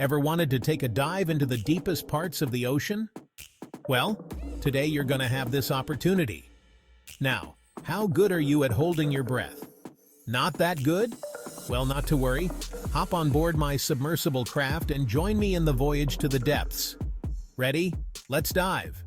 Ever wanted to take a dive into the deepest parts of the ocean? Well, today you're gonna have this opportunity. Now, how good are you at holding your breath? Not that good? Well, not to worry. Hop on board my submersible craft and join me in the voyage to the depths. Ready? Let's dive.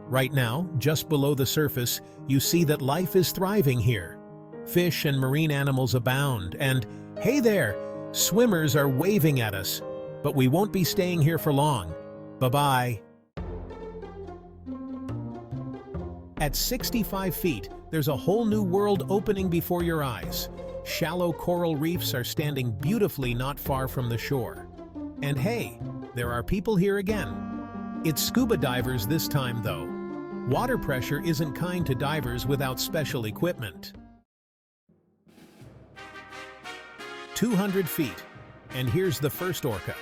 Right now, just below the surface, you see that life is thriving here. Fish and marine animals abound, and hey there, swimmers are waving at us. But we won't be staying here for long. Bye-bye. At 65 feet, there's a whole new world opening before your eyes. Shallow coral reefs are standing beautifully not far from the shore. And hey, there are people here again. It's scuba divers this time, though. Water pressure isn't kind to divers without special equipment. 200 feet, and here's the first orca.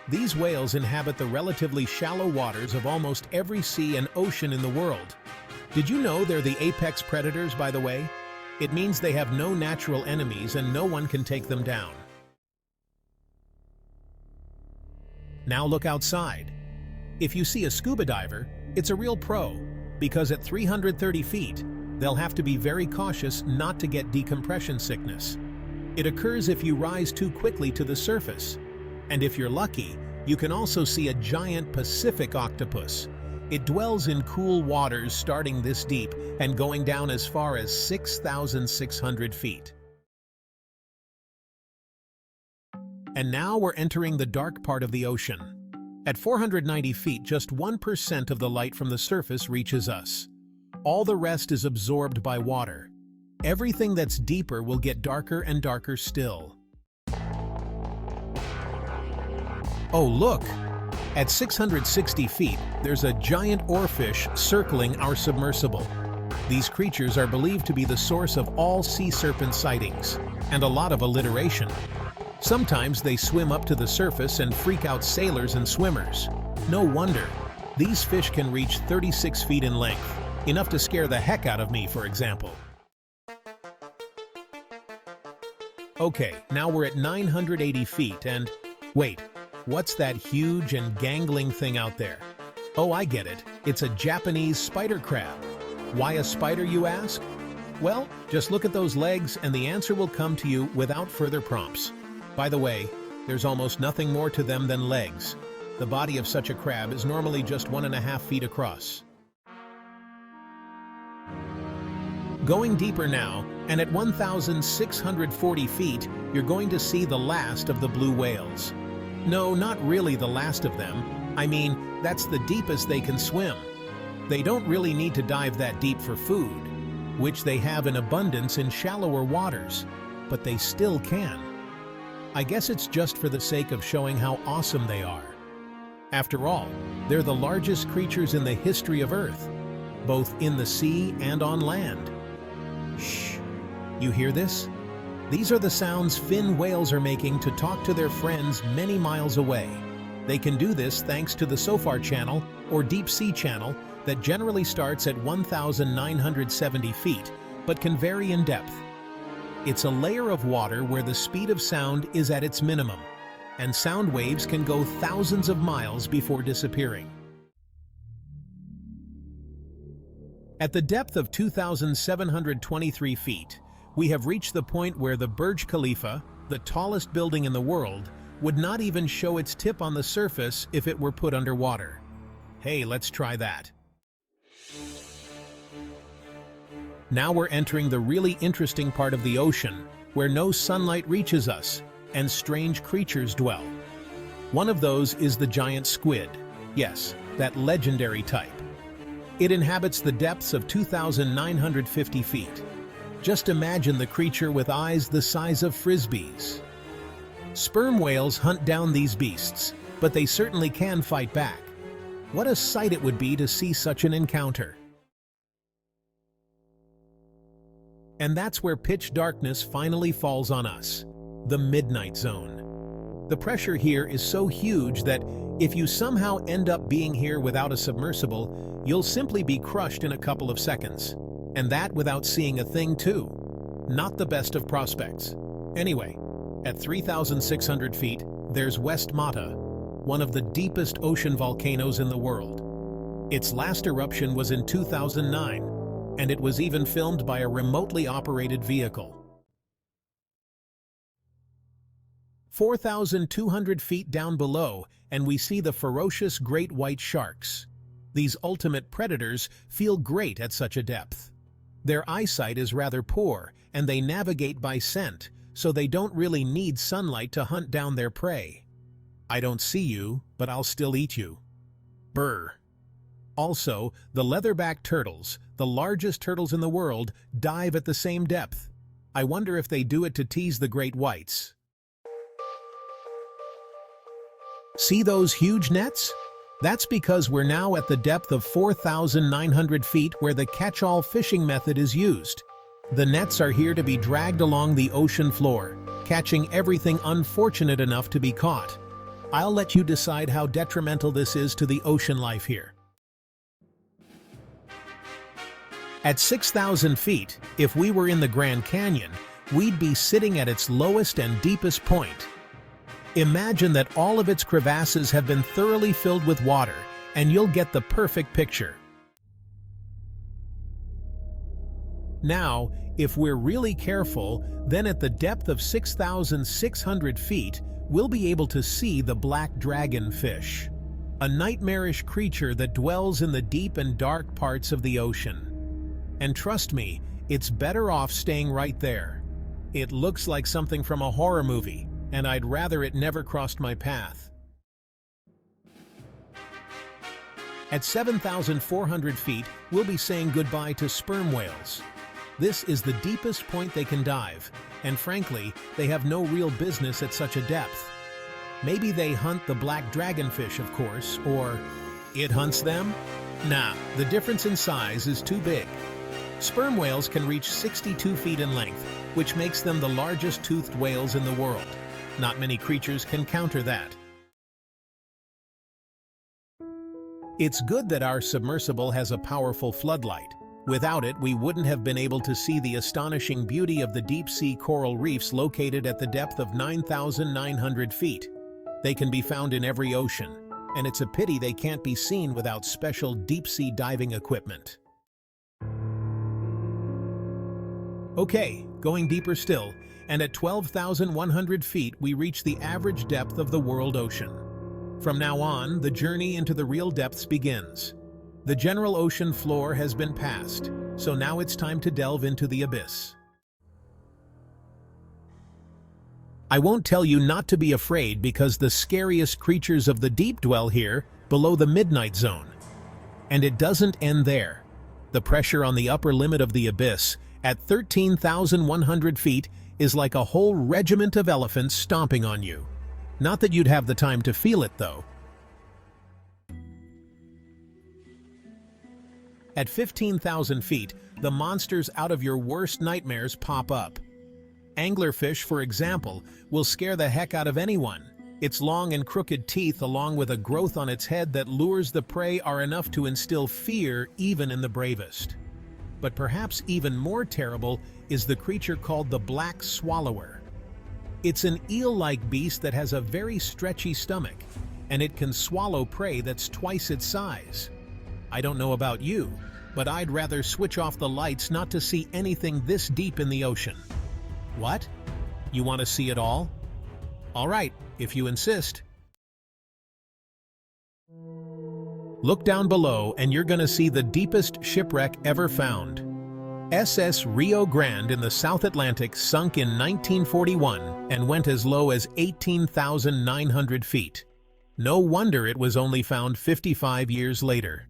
These whales inhabit the relatively shallow waters of almost every sea and ocean in the world. Did you know they're the apex predators, by the way? It means they have no natural enemies and no one can take them down. Now look outside. If you see a scuba diver, it's a real pro, because at 330 feet, they'll have to be very cautious not to get decompression sickness. It occurs if you rise too quickly to the surface. And if you're lucky, you can also see a giant Pacific octopus. It dwells in cool waters starting this deep and going down as far as 6,600 feet. And now we're entering the dark part of the ocean. At 490 feet, just 1% of the light from the surface reaches us. All the rest is absorbed by water. Everything that's deeper will get darker and darker still. Oh, look! At 660 feet, there's a giant oarfish circling our submersible. These creatures are believed to be the source of all sea serpent sightings, and a lot of alliteration. Sometimes they swim up to the surface and freak out sailors and swimmers. No wonder. These fish can reach 36 feet in length, enough to scare the heck out of me, for example. Okay, now we're at 980 feet and... wait, what's that huge and gangling thing out there? Oh, I get it. It's a Japanese spider crab. Why a spider, you ask? Well, just look at those legs and the answer will come to you without further prompts. By the way, there's almost nothing more to them than legs. The body of such a crab is normally just 1.5 feet across. Going deeper now, and at 1,640 feet, you're going to see the last of the blue whales. No, not really the last of them. I mean, that's the deepest they can swim. They don't really need to dive that deep for food, which they have in abundance in shallower waters, but they still can. I guess it's just for the sake of showing how awesome they are. After all, they're the largest creatures in the history of Earth, both in the sea and on land. Shh! You hear this? These are the sounds fin whales are making to talk to their friends many miles away. They can do this thanks to the SOFAR channel, or deep sea channel, that generally starts at 1,970 feet, but can vary in depth. It's a layer of water where the speed of sound is at its minimum, and sound waves can go thousands of miles before disappearing. At the depth of 2,723 feet, we have reached the point where the Burj Khalifa, the tallest building in the world, would not even show its tip on the surface if it were put underwater. Hey, let's try that. Now we're entering the really interesting part of the ocean, where no sunlight reaches us, and strange creatures dwell. One of those is the giant squid. Yes, that legendary type. It inhabits the depths of 2,950 feet. Just imagine the creature with eyes the size of frisbees. Sperm whales hunt down these beasts, but they certainly can fight back. What a sight it would be to see such an encounter. And that's where pitch darkness finally falls on us, the midnight zone. The pressure here is so huge that if you somehow end up being here without a submersible, you'll simply be crushed in a couple of seconds. And that without seeing a thing too. Not the best of prospects. Anyway, At 3,600 feet, there's West Mata, one of the deepest ocean volcanoes in the world. Its last eruption was in 2009, and it was even filmed by a remotely operated vehicle. 4,200 feet down below, and we see the ferocious great white sharks. These ultimate predators feel great at such a depth. Their eyesight is rather poor, and they navigate by scent, so they don't really need sunlight to hunt down their prey. I don't see you, but I'll still eat you. Brr. Also, the leatherback turtles, the largest turtles in the world, dive at the same depth. I wonder if they do it to tease the great whites. See those huge nets? That's because we're now at the depth of 4,900 feet where the catch-all fishing method is used. The nets are here to be dragged along the ocean floor, catching everything unfortunate enough to be caught. I'll let you decide how detrimental this is to the ocean life here. At 6,000 feet, if we were in the Grand Canyon, we'd be sitting at its lowest and deepest point. Imagine that all of its crevasses have been thoroughly filled with water, and you'll get the perfect picture. Now, if we're really careful, then at the depth of 6,600 feet, we'll be able to see the black dragonfish, a nightmarish creature that dwells in the deep and dark parts of the ocean. And trust me, it's better off staying right there. It looks like something from a horror movie, and I'd rather it never crossed my path. At 7,400 feet, we'll be saying goodbye to sperm whales. This is the deepest point they can dive, and frankly, they have no real business at such a depth. Maybe they hunt the black dragonfish, of course, or it hunts them? Nah, the difference in size is too big. Sperm whales can reach 62 feet in length, which makes them the largest toothed whales in the world. Not many creatures can counter that. It's good that our submersible has a powerful floodlight. Without it, we wouldn't have been able to see the astonishing beauty of the deep-sea coral reefs located at the depth of 9,900 feet. They can be found in every ocean, and it's a pity they can't be seen without special deep-sea diving equipment. Okay, going deeper still, and at 12,100 feet we reach the average depth of the world ocean. From now on, the journey into the real depths begins. The general ocean floor has been passed, so now it's time to delve into the abyss. I won't tell you not to be afraid because the scariest creatures of the deep dwell here, below the midnight zone. And it doesn't end there. The pressure on the upper limit of the abyss, at 13,100 feet, is like a whole regiment of elephants stomping on you. Not that you'd have the time to feel it, though. At 15,000 feet, the monsters out of your worst nightmares pop up. Anglerfish, for example, will scare the heck out of anyone. Its long and crooked teeth, along with a growth on its head that lures the prey, are enough to instill fear even in the bravest. But perhaps even more terrible is the creature called the black swallower. It's an eel-like beast that has a very stretchy stomach, and it can swallow prey that's twice its size. I don't know about you, but I'd rather switch off the lights not to see anything this deep in the ocean. What? You want to see it all? All right, if you insist. Look down below and you're gonna see the deepest shipwreck ever found. SS Rio Grande in the South Atlantic sunk in 1941 and went as low as 18,900 feet. No wonder it was only found 55 years later.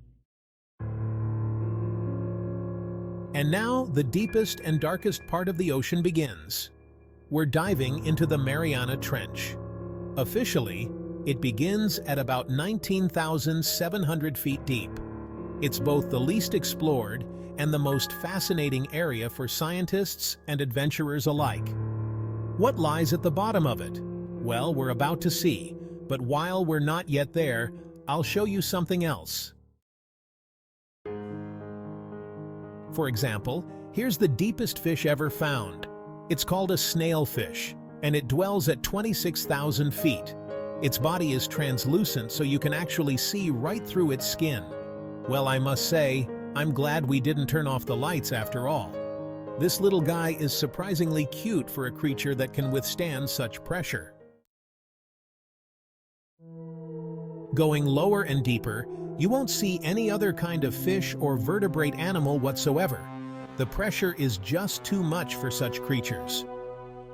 And now the deepest and darkest part of the ocean begins. We're diving into the Mariana Trench. Officially, it begins at about 19,700 feet deep. It's both the least explored and the most fascinating area for scientists and adventurers alike. What lies at the bottom of it? Well, we're about to see, but while we're not yet there, I'll show you something else. For example, here's the deepest fish ever found. It's called a snailfish, and it dwells at 26,000 feet. Its body is translucent, so you can actually see right through its skin. Well, I must say, I'm glad we didn't turn off the lights after all. This little guy is surprisingly cute for a creature that can withstand such pressure. Going lower and deeper, you won't see any other kind of fish or vertebrate animal whatsoever. The pressure is just too much for such creatures.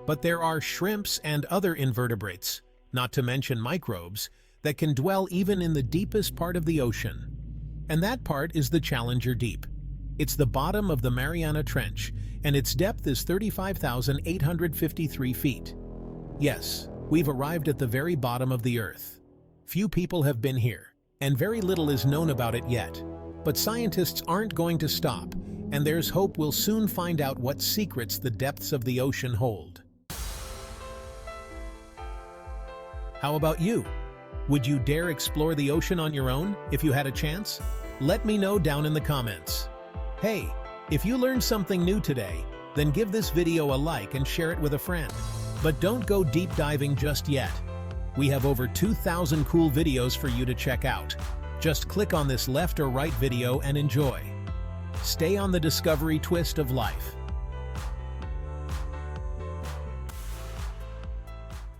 But there are shrimps and other invertebrates, not to mention microbes, that can dwell even in the deepest part of the ocean. And that part is the Challenger Deep. It's the bottom of the Mariana Trench, and its depth is 35,853 feet. Yes, we've arrived at the very bottom of the Earth. Few people have been here, and very little is known about it yet. But scientists aren't going to stop, and there's hope we'll soon find out what secrets the depths of the ocean hold. How about you? Would you dare explore the ocean on your own if you had a chance? Let me know down in the comments. Hey, if you learned something new today, then give this video a like and share it with a friend. But don't go deep diving just yet. We have over 2,000 cool videos for you to check out. Just click on this left or right video and enjoy. Stay on the discovery twist of life.